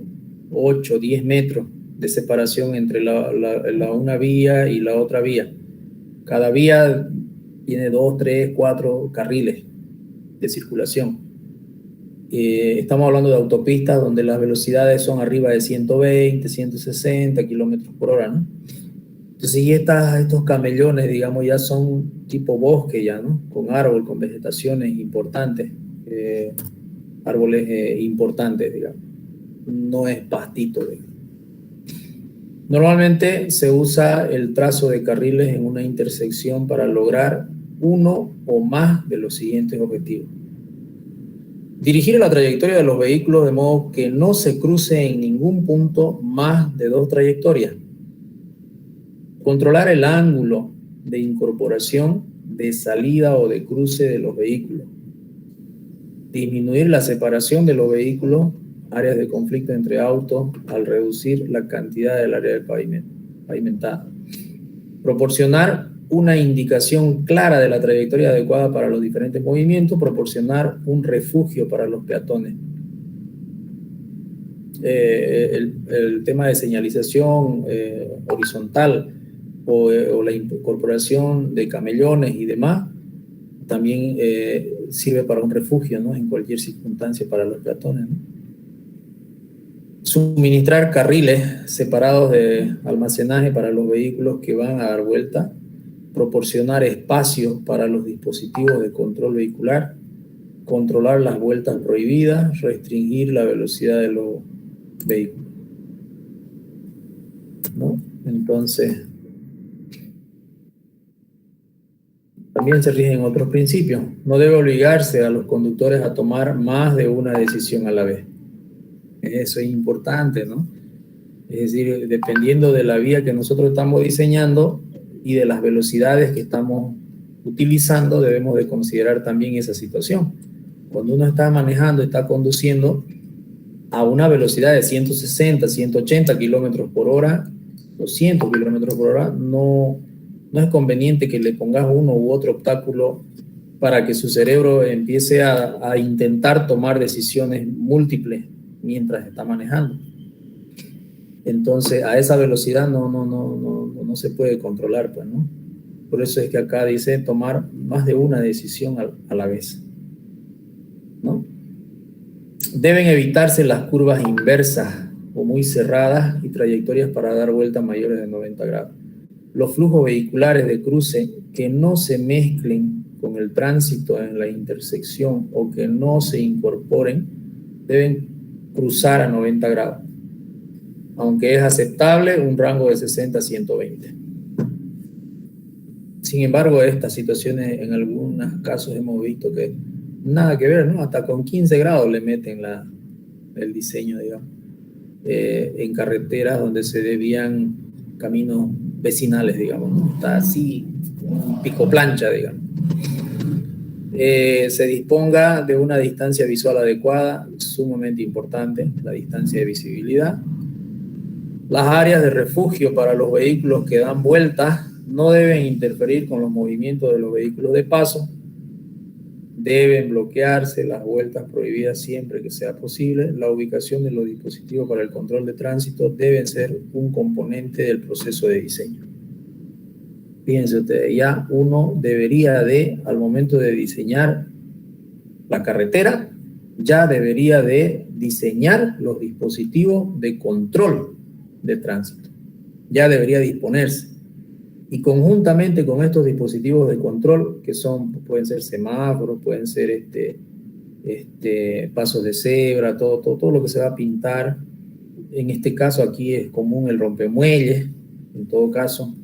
8, 10 metros de separación entre una vía y la otra vía. Cada vía tiene 2, 3, 4 carriles de circulación. Estamos hablando de autopistas donde las velocidades son arriba de 120, 160 kilómetros por hora, ¿no? Entonces, y estos camellones, digamos, ya son tipo bosque ya, ¿no? Con árbol, con vegetaciones importantes, árboles importantes, digamos. No es pastito, digamos. Normalmente se usa el trazo de carriles en una intersección para lograr uno o más de los siguientes objetivos. Dirigir la trayectoria de los vehículos de modo que no se cruce en ningún punto más de 2 trayectorias. Controlar el ángulo de incorporación, de salida o de cruce de los vehículos. Disminuir la separación de los vehículos, áreas de conflicto entre autos, al reducir la cantidad del área pavimentada. Proporcionar una indicación clara de la trayectoria adecuada para los diferentes movimientos, proporcionar un refugio para los peatones. El tema de señalización horizontal o la incorporación de camellones y demás también sirve para un refugio, ¿no? En cualquier circunstancia para los peatones, ¿no? Suministrar carriles separados de almacenaje para los vehículos que van a dar vuelta, proporcionar espacios para los dispositivos de control vehicular, controlar las vueltas prohibidas, restringir la velocidad de los vehículos, ¿no? Entonces, también se rigen otros principios. No debe obligarse a los conductores a tomar más de una decisión a la vez. Eso es importante, ¿no? Es decir, dependiendo de la vía que nosotros estamos diseñando y de las velocidades que estamos utilizando, debemos de considerar también esa situación. Cuando uno está manejando, está conduciendo a una velocidad de 160, 180 kilómetros por hora, 200 kilómetros por hora, no es conveniente que le pongas uno u otro obstáculo para que su cerebro empiece a intentar tomar decisiones múltiples mientras está manejando. Entonces, a esa velocidad no se puede controlar, pues, ¿no? Por eso es que acá dice tomar más de una decisión a la vez, ¿no? Deben evitarse las curvas inversas o muy cerradas y trayectorias para dar vueltas mayores de 90 grados. Los flujos vehiculares de cruce que no se mezclen con el tránsito en la intersección o que no se incorporen deben cruzar a 90 grados, aunque es aceptable un rango de 60 a 120. Sin embargo, estas situaciones en algunos casos hemos visto que nada que ver, ¿no? Hasta con 15 grados le meten el diseño, digamos, en carreteras donde se debían caminos vecinales, digamos, ¿no? Está así, un pico plancha, digamos. Se disponga de una distancia visual adecuada, sumamente importante, la distancia de visibilidad. Las áreas de refugio para los vehículos que dan vueltas no deben interferir con los movimientos de los vehículos de paso. Deben bloquearse las vueltas prohibidas siempre que sea posible. La ubicación de los dispositivos para el control de tránsito deben ser un componente del proceso de diseño. Fíjense ustedes, ya uno debería de, al momento de diseñar la carretera, ya debería de diseñar los dispositivos de control de tránsito. Ya debería disponerse. Y conjuntamente con estos dispositivos de control, que pueden ser semáforos, pueden ser pasos de cebra, todo lo que se va a pintar. En este caso aquí es común el rompemuelles, en todo caso,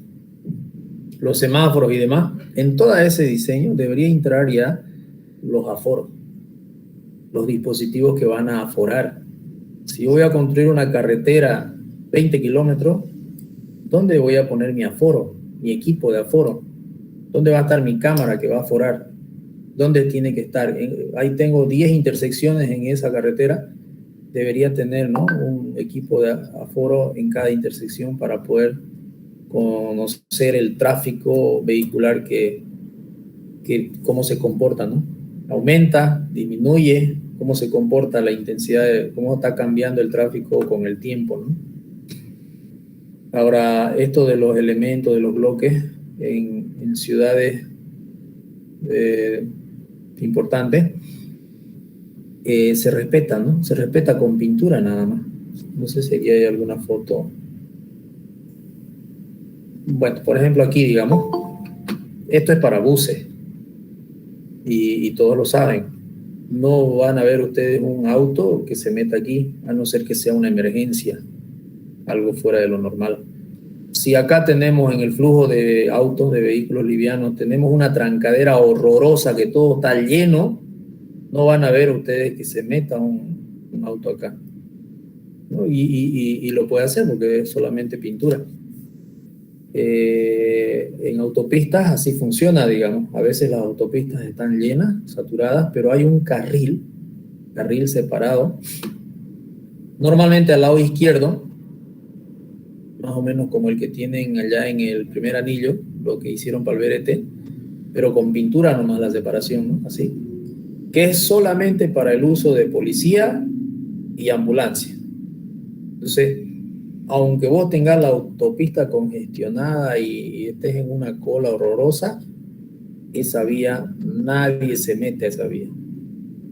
los semáforos y demás. En todo ese diseño debería entrar ya los aforos, los dispositivos que van a aforar. Si yo voy a construir una carretera 20 kilómetros, ¿dónde voy a poner mi aforo, mi equipo de aforo? ¿Dónde va a estar mi cámara que va a aforar? ¿Dónde tiene que estar? Ahí tengo 10 intersecciones en esa carretera. Debería tener, ¿no?, un equipo de aforo en cada intersección para poder conocer el tráfico vehicular cómo se comporta, ¿no? Aumenta, disminuye, cómo se comporta la intensidad, cómo está cambiando el tráfico con el tiempo, ¿no? Ahora, esto de los elementos, de los bloques en ciudades importantes, se respeta, ¿no? Se respeta con pintura nada más. No sé si aquí hay alguna foto. Bueno, por ejemplo aquí, digamos, esto es para buses y todos lo saben. No van a ver ustedes un auto que se meta aquí, a no ser que sea una emergencia, algo fuera de lo normal. Si acá tenemos en el flujo de autos, de vehículos livianos, tenemos una trancadera horrorosa que todo está lleno, no van a ver ustedes que se meta un auto acá, ¿no? Y lo puede hacer porque es solamente pintura. En autopistas así funciona, digamos. A veces las autopistas están llenas, saturadas, pero hay un carril separado, normalmente al lado izquierdo, más o menos como el que tienen allá en el primer anillo, lo que hicieron para el BRT, pero con pintura nomás la separación, ¿no? Así, que es solamente para el uso de policía y ambulancia. Entonces, aunque vos tengas la autopista congestionada y estés en una cola horrorosa, esa vía, nadie se mete a esa vía,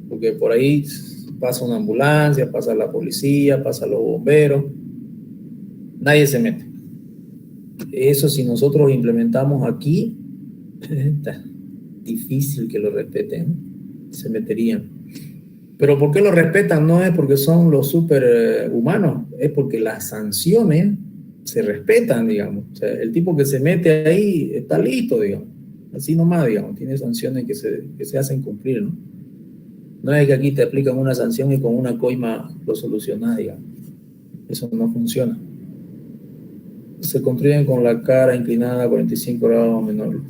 porque por ahí pasa una ambulancia, pasa la policía, pasa los bomberos, nadie se mete. Eso, si nosotros implementamos aquí, está difícil que lo respeten, se meterían. Pero ¿por qué lo respetan? No es porque son los superhumanos, es porque las sanciones se respetan, digamos. O sea, el tipo que se mete ahí está listo, digamos. Así nomás, digamos, tiene sanciones que se hacen cumplir, ¿no? No es que aquí te aplican una sanción y con una coima lo solucionas, digamos. Eso no funciona. se construyen con la cara inclinada a 45 grados o menor.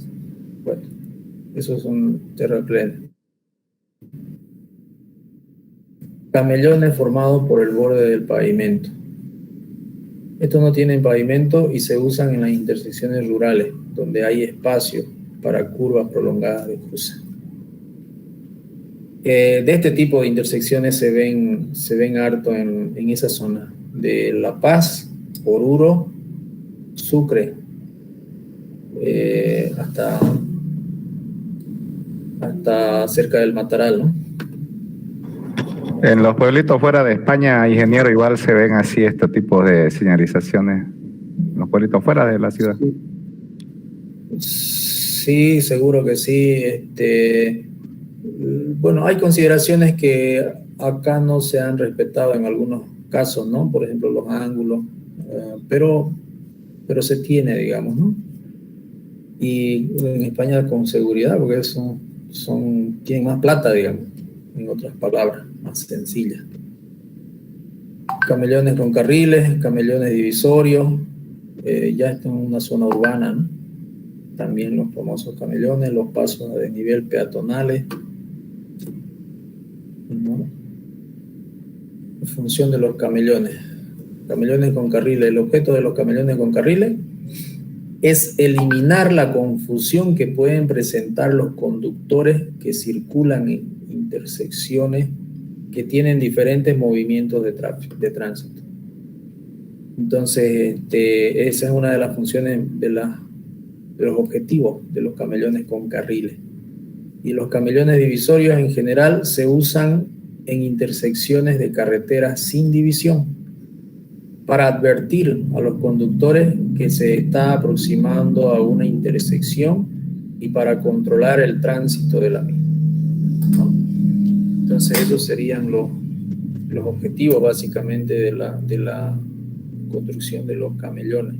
Bueno, esos son terraplenes. Camellones formados por el borde del pavimento. Estos no tienen pavimento y se usan en las intersecciones rurales, donde hay espacio para curvas prolongadas de cruce. De este tipo de intersecciones se ven harto en esa zona de La Paz, Oruro, Sucre, hasta cerca del Mataral, ¿no? En los pueblitos fuera de España, ingeniero, igual se ven así este tipo de señalizaciones. En los pueblitos fuera de la ciudad. Sí, seguro que sí. Bueno, hay consideraciones que acá no se han respetado en algunos casos, ¿no? Por ejemplo, los ángulos, pero se tiene, digamos, ¿no? Y en España con seguridad, porque tienen más plata, digamos, en otras palabras, más sencillas. Camellones con carriles, camellones divisorios, ya está en una zona urbana, ¿no? También los famosos camellones, los pasos a desnivel peatonales, ¿no? Función de los camellones. Camellones con carriles. El objeto de los camellones con carriles es eliminar la confusión que pueden presentar los conductores que circulan en intersecciones que tienen diferentes movimientos de tránsito. Entonces, esa es una de las funciones de los objetivos de los camellones con carriles. Y los camellones divisorios en general se usan en intersecciones de carreteras sin división para advertir a los conductores que se está aproximando a una intersección y para controlar el tránsito de la misma, ¿no? Entonces esos serían los objetivos básicamente de la construcción de los camellones.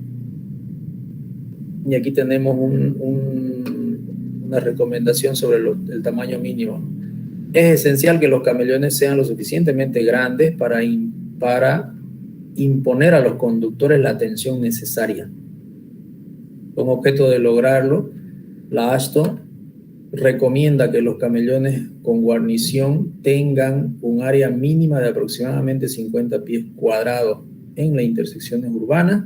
Y aquí tenemos una recomendación sobre el tamaño mínimo. Es esencial que los camellones sean lo suficientemente grandes para imponer a los conductores la atención necesaria. Con objeto de lograrlo, la AASHTO recomienda que los camellones con guarnición tengan un área mínima de aproximadamente 50 pies cuadrados en las intersecciones urbanas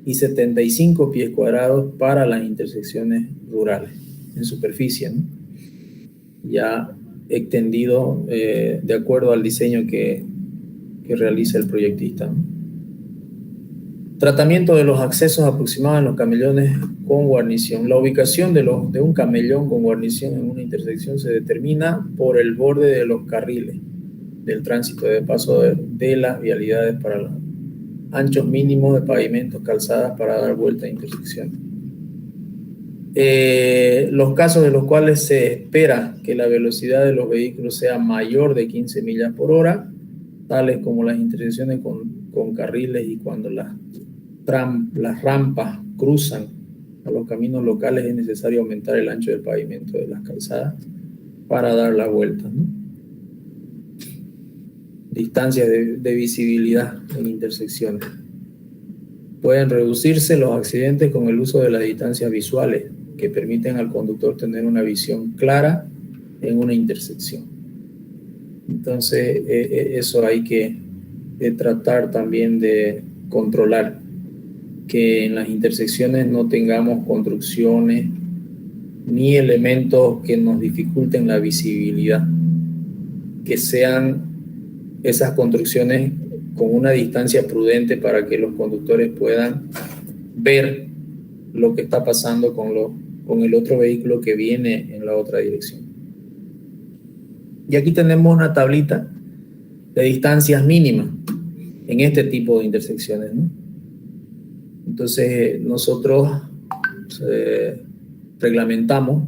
y 75 pies cuadrados para las intersecciones rurales, en superficie, ¿no? Ya extendido de acuerdo al diseño que realiza el proyectista, ¿no? Tratamiento de los accesos aproximados en los camellones con guarnición. La ubicación de un camellón con guarnición en una intersección se determina por el borde de los carriles del tránsito de paso de las vialidades para los anchos mínimos de pavimentos, calzadas para dar vuelta a intersecciones. Los casos en los cuales se espera que la velocidad de los vehículos sea mayor de 15 millas por hora, tales como las intersecciones con carriles y cuando las rampas cruzan a los caminos locales, es necesario aumentar el ancho del pavimento de las calzadas para dar la vuelta, ¿no? Distancias de visibilidad en intersecciones. Pueden reducirse los accidentes con el uso de las distancias visuales que permiten al conductor tener una visión clara en una intersección. Entonces, eso hay que tratar también de controlar, que en las intersecciones no tengamos construcciones ni elementos que nos dificulten la visibilidad, que sean esas construcciones con una distancia prudente para que los conductores puedan ver lo que está pasando con el otro vehículo que viene en la otra dirección. Y aquí tenemos una tablita de distancias mínimas en este tipo de intersecciones, ¿no? Entonces nosotros reglamentamos,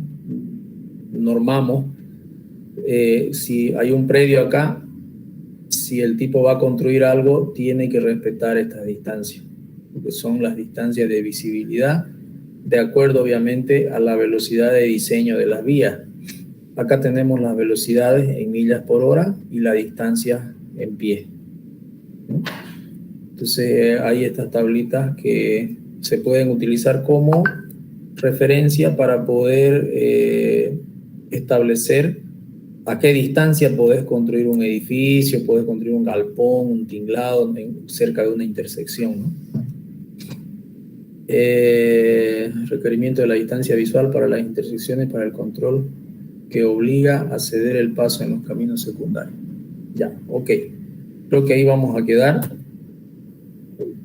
normamos, si hay un predio acá, si el tipo va a construir algo, tiene que respetar estas distancias, porque son las distancias de visibilidad, de acuerdo obviamente a la velocidad de diseño de las vías. Acá tenemos las velocidades en millas por hora y la distancia en pie, ¿no? Entonces hay estas tablitas que se pueden utilizar como referencia para poder establecer a qué distancia podés construir un edificio, podés construir un galpón, un tinglado cerca de una intersección, ¿no? Requerimiento de la distancia visual para las intersecciones para el control que obliga a ceder el paso en los caminos secundarios. Ya, ok. Creo que ahí vamos a quedar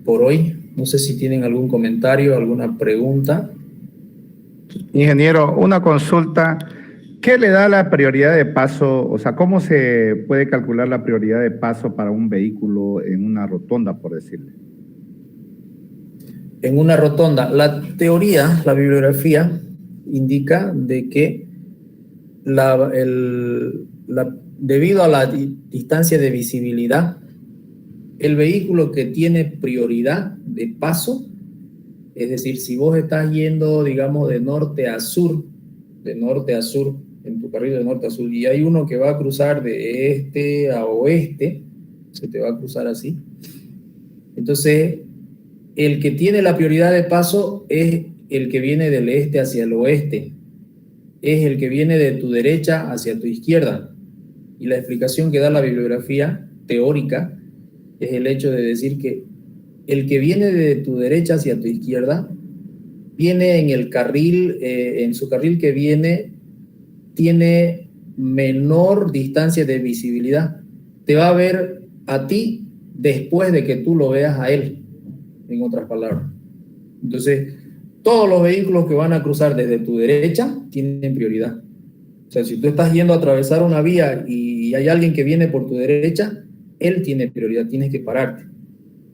por hoy. No sé si tienen algún comentario, alguna pregunta. Ingeniero, una consulta. ¿Qué le da la prioridad de paso? O sea, ¿cómo se puede calcular la prioridad de paso para un vehículo en una rotonda, por decirle? En una rotonda, la teoría, la bibliografía, indica de que debido a la distancia de visibilidad, el vehículo que tiene prioridad de paso, es decir, si vos estás yendo, digamos, de norte a sur, en tu carril de norte a sur, y hay uno que va a cruzar de este a oeste, se te va a cruzar así. Entonces, el que tiene la prioridad de paso es el que viene del este hacia el oeste, es el que viene de tu derecha hacia tu izquierda. Y la explicación que da la bibliografía teórica es el hecho de decir que el que viene de tu derecha hacia tu izquierda viene en el carril, en su carril que viene, tiene menor distancia de visibilidad. Te va a ver a ti después de que tú lo veas a él, en otras palabras. Entonces, todos los vehículos que van a cruzar desde tu derecha tienen prioridad. O sea, si tú estás yendo a atravesar una vía y hay alguien que viene por tu derecha, él tiene prioridad, tienes que pararte.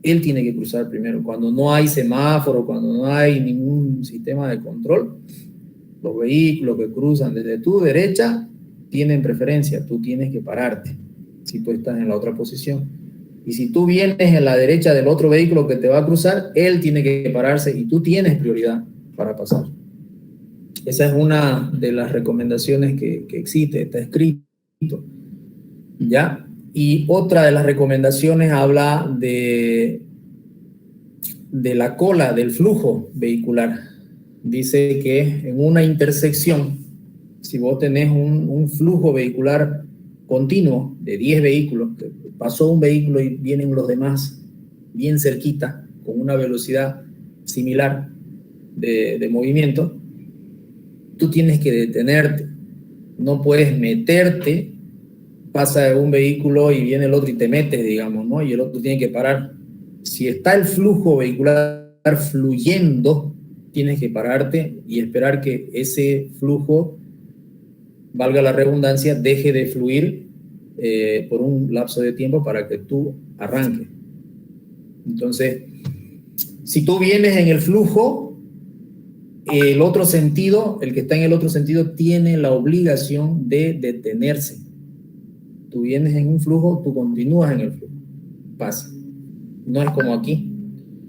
Él tiene que cruzar primero. Cuando no hay semáforo, cuando no hay ningún sistema de control, los vehículos que cruzan desde tu derecha tienen preferencia, tú tienes que pararte si tú estás en la otra posición. Y si tú vienes en la derecha del otro vehículo que te va a cruzar, él tiene que pararse y tú tienes prioridad para pasar. Esa es una de las recomendaciones que existe, está escrito. ¿Ya? Y otra de las recomendaciones habla de la cola, del flujo vehicular. Dice que en una intersección, si vos tenés un flujo vehicular continuo de 10 vehículos, que pasó un vehículo y vienen los demás bien cerquita, con una velocidad similar de movimiento, tú tienes que detenerte. No puedes meterte, pasa un vehículo y viene el otro y te metes, digamos, ¿no? Y el otro tiene que parar. Si está el flujo vehicular fluyendo, tienes que pararte y esperar que ese flujo, valga la redundancia, deje de fluir por un lapso de tiempo para que tú arranques. Entonces, si tú vienes en el flujo, el otro sentido, el que está en el otro sentido, tiene la obligación de detenerse. Tú vienes en un flujo, tú continúas en el flujo. Pasa. No es como aquí.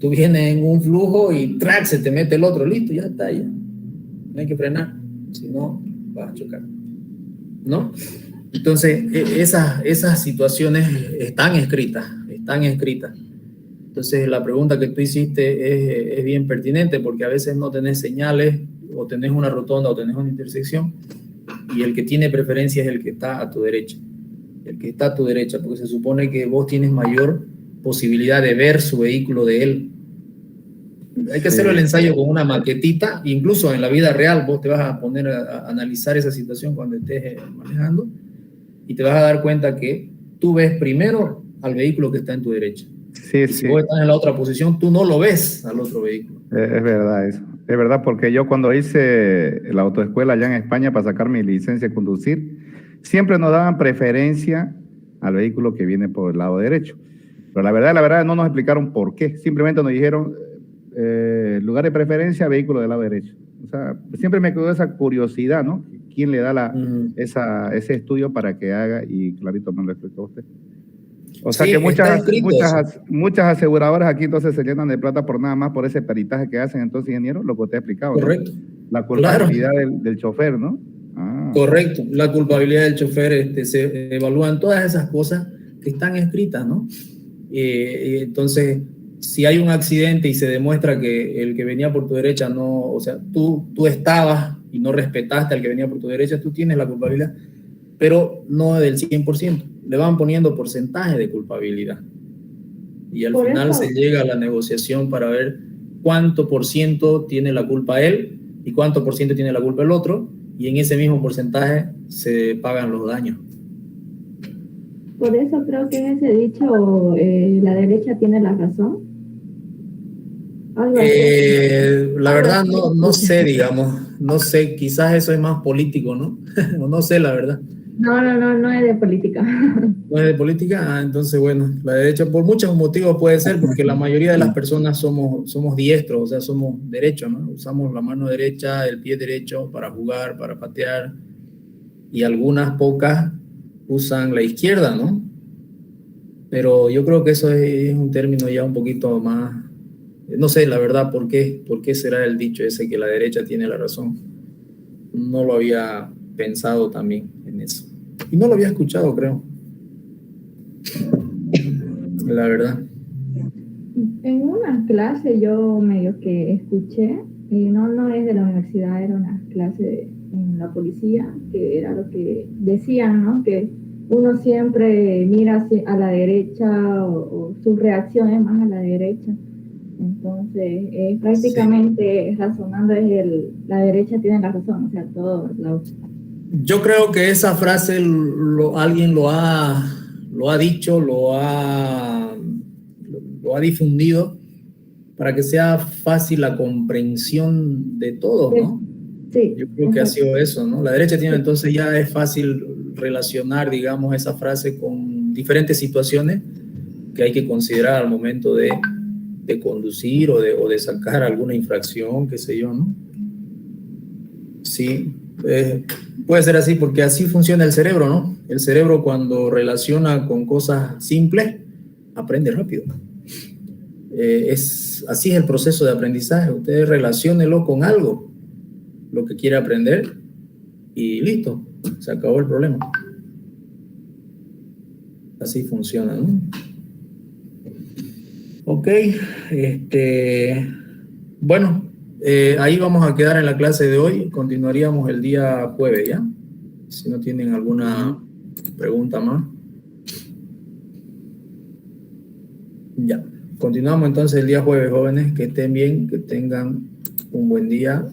Tú vienes en un flujo y ¡trac! Se te mete el otro. Listo, ya está, ya. No hay que frenar. Si no, vas a chocar. ¿No? Entonces, esas situaciones están escritas. Entonces, la pregunta que tú hiciste es bien pertinente porque a veces no tenés señales o tenés una rotonda o tenés una intersección y el que tiene preferencia es el que está a tu derecha. El que está a tu derecha, porque se supone que vos tienes mayor posibilidad de ver su vehículo de él. Hay que hacer el ensayo con una maquetita, incluso en la vida real vos te vas a poner a analizar esa situación cuando estés manejando y te vas a dar cuenta que tú ves primero al vehículo que está en tu derecha. Y si vos estás en la otra posición, tú no lo ves al otro vehículo. Es verdad eso. Es verdad porque yo cuando hice la autoescuela allá en España para sacar mi licencia de conducir, siempre nos daban preferencia al vehículo que viene por el lado derecho. Pero la verdad no nos explicaron por qué. Simplemente nos dijeron lugar de preferencia, vehículo del lado derecho. O sea, siempre me quedó esa curiosidad, ¿no? ¿Quién le da ese estudio para que haga? Y clarito me lo explicó usted. O sea, sí, que muchas aseguradoras aquí entonces se llenan de plata por nada más por ese peritaje que hacen entonces, ingeniero, lo que usted ha explicado. Correcto. ¿No? La culpabilidad del chofer, ¿no? Correcto, la culpabilidad del chofer, se evalúan todas esas cosas que están escritas, ¿no? Entonces, si hay un accidente y se demuestra que el que venía por tu derecha no, o sea, tú estabas y no respetaste al que venía por tu derecha, tú tienes la culpabilidad, pero no del 100%. Le van poniendo porcentaje de culpabilidad. Y al Por final eso, se llega a la negociación para ver cuánto por ciento tiene la culpa él y cuánto por ciento tiene la culpa el otro, y en ese mismo porcentaje se pagan los daños. por eso creo que en ese dicho, la derecha tiene la razón. Algo así. La Algo verdad así. no sé, digamos, no sé, quizás eso es más político, ¿no? No sé, la verdad. No es de política. No es de política, entonces bueno, la derecha por muchos motivos puede ser, porque la mayoría de las personas somos diestros, o sea, somos derechos, ¿no? Usamos la mano derecha, el pie derecho para jugar, para patear, y algunas pocas usan la izquierda, ¿no? Pero yo creo que eso es un término ya un poquito más, no sé, la verdad, por qué será el dicho ese que la derecha tiene la razón. No lo había pensado también en eso. Y no lo había escuchado, creo. La verdad. En una clase yo medio que escuché, y no es de la universidad, era una clase en la policía, que era lo que decían, ¿no? Que uno siempre mira a la derecha o su reacción es más a la derecha. Entonces, Sí. prácticamente razonando la derecha tiene la razón, o sea, todos lados. Yo creo que esa frase alguien lo ha dicho, lo ha difundido para que sea fácil la comprensión de todos, Sí, ¿no? sí, Yo creo que ha exacto. sido eso, ¿no? La derecha tiene, entonces ya es fácil relacionar, digamos, esa frase con diferentes situaciones que hay que considerar al momento de conducir o de sacar alguna infracción, qué sé yo, ¿no? Sí, puede ser así porque así funciona el cerebro, ¿no? El cerebro cuando relaciona con cosas simples, aprende rápido. Así es el proceso de aprendizaje. Usted relaciónelo con algo, lo que quiere aprender, y listo, se acabó el problema. Así funciona, ¿no? Ok, bueno, ahí vamos a quedar en la clase de hoy. Continuaríamos el día jueves, ¿ya? Si no tienen alguna pregunta más. Ya, continuamos entonces el día jueves, jóvenes. Que estén bien, que tengan un buen día.